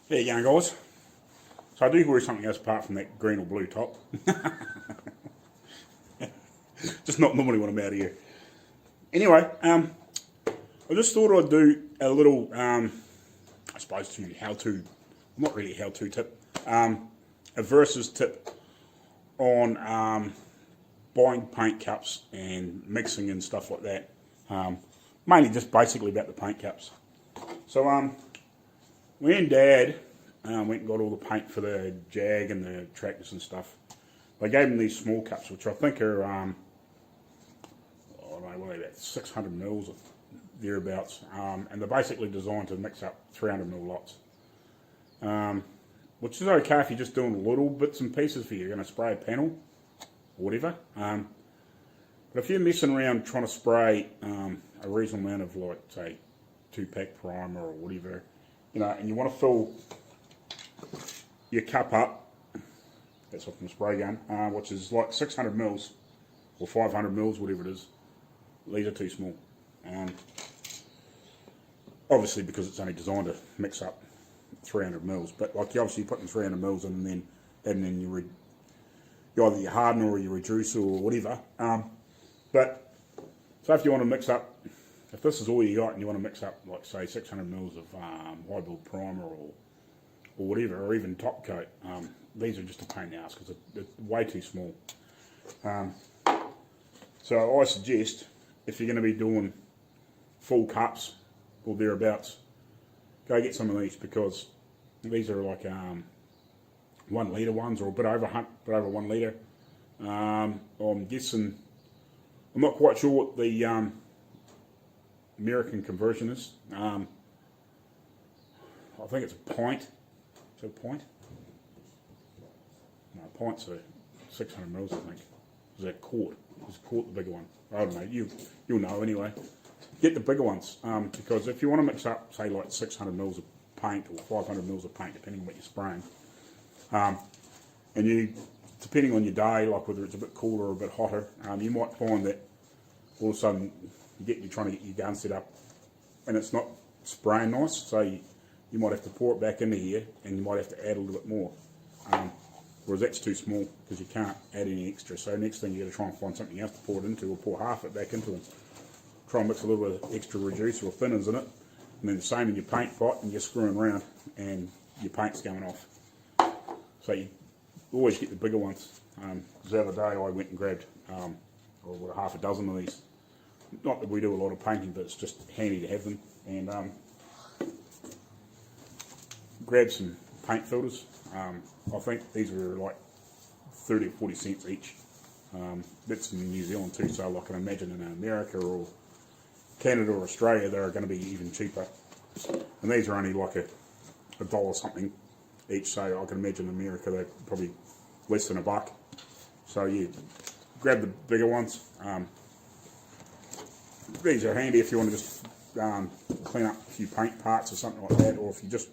There you go, guys. So I do wear something else apart from that green or blue top. Just not normally when I'm out here. Anyway, I just thought I'd do a little, I suppose, not really a how-to tip, a versus tip on buying paint cups and mixing and stuff like that. Mainly just basically about the paint cups. So me and Dad went and got all the paint for the Jag and the tractors and stuff. They gave them these small cups, which I think are, I don't know, what are they, about 600 mils or thereabouts. And they're basically designed to mix up 300 mil lots. Which is okay if you're just doing little bits and pieces for you're going to spray a panel or whatever. But if you're messing around trying to spray a reasonable amount of, like, say, 2-pack primer or whatever, you know, and you want to fill your cup up, that's off my spray gun, which is like 600 mils or 500 mils, whatever it is. These are too small. Obviously, because it's only designed to mix up 300 mils, but like you obviously putting 300 mils in and then adding in your either your hardener or your reducer or whatever. But so if you want to mix up, if this is all you got and you want to mix up, like say 600 mils of high build primer or whatever, or even top coat, these are just a pain in the ass because they're way too small. So I suggest if you're going to be doing full cups or thereabouts, go get some of these, because these are like 1 litre ones, or a bit over 1 litre. I'm guessing, I'm not quite sure what the American conversion is. I think it's a pint. Is it a pint? No, pints are 600 mils, I think. Is that quart? Is quart the bigger one? I don't know. You'll know anyway. Get the bigger ones, because if you want to mix up, say, like 600 mils of paint or 500 mils of paint, depending on what you're spraying, and you, depending on your day, like whether it's a bit cooler or a bit hotter, you might find that all of a sudden you're trying to get your gun set up and it's not spraying nice, so you might have to pour it back into here and you might have to add a little bit more, whereas that's too small because you can't add any extra. So next thing you got to try and find something else to pour it into, or pour half it back into it. Try and mix a little bit of extra reducer or thinners in it, and then the same in your paint pot, and you're screwing around and your paint's going off. So you always get the bigger ones. The other day I went and grabbed half a dozen of these. Not that we do a lot of painting, but it's just handy to have them. And grabbed some paint filters. I think these were like 30 or 40 cents each. That's in New Zealand too, so I can imagine in America or Canada or Australia they're going to be even cheaper. And these are only like a dollar something each, so I can imagine in America they're probably less than $1. So you grab the bigger ones. These are handy if you want to just clean up a few paint parts or something like that, or if you just,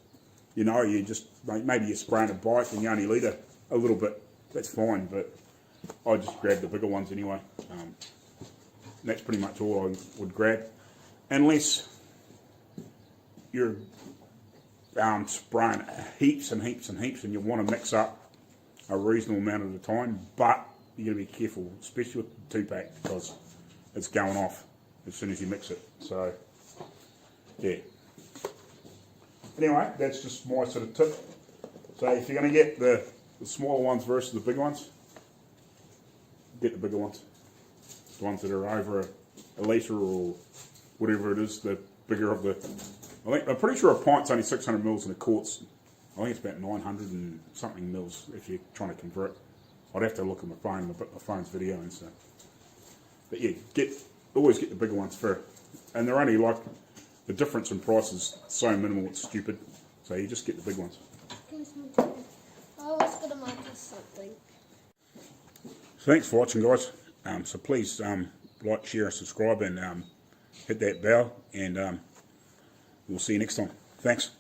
maybe you're spraying a bike and you only need a little bit, that's fine, but I just grab the bigger ones anyway. That's pretty much all I would grab, unless you're spraying heaps and heaps and heaps and you want to mix up a reasonable amount at a time, but you got to be careful, especially with the 2-pack, because it's going off as soon as you mix it. So yeah, anyway, that's just my sort of tip. So if you're going to get the smaller ones versus the big ones, get the bigger ones. The ones that are over a litre or whatever it is, the bigger of the, I'm pretty sure a pint's only 600 mils and a quart's, I think it's about 900 and something mils if you're trying to convert. I'd have to look at my phone, I'll put my phone's video in, so. But yeah, always get the bigger ones for, and they're only like, the difference in price is so minimal it's stupid, so you just get the big ones. I was going to make us something. So thanks for watching, guys. So please like, share, subscribe, and hit that bell, and we'll see you next time. Thanks.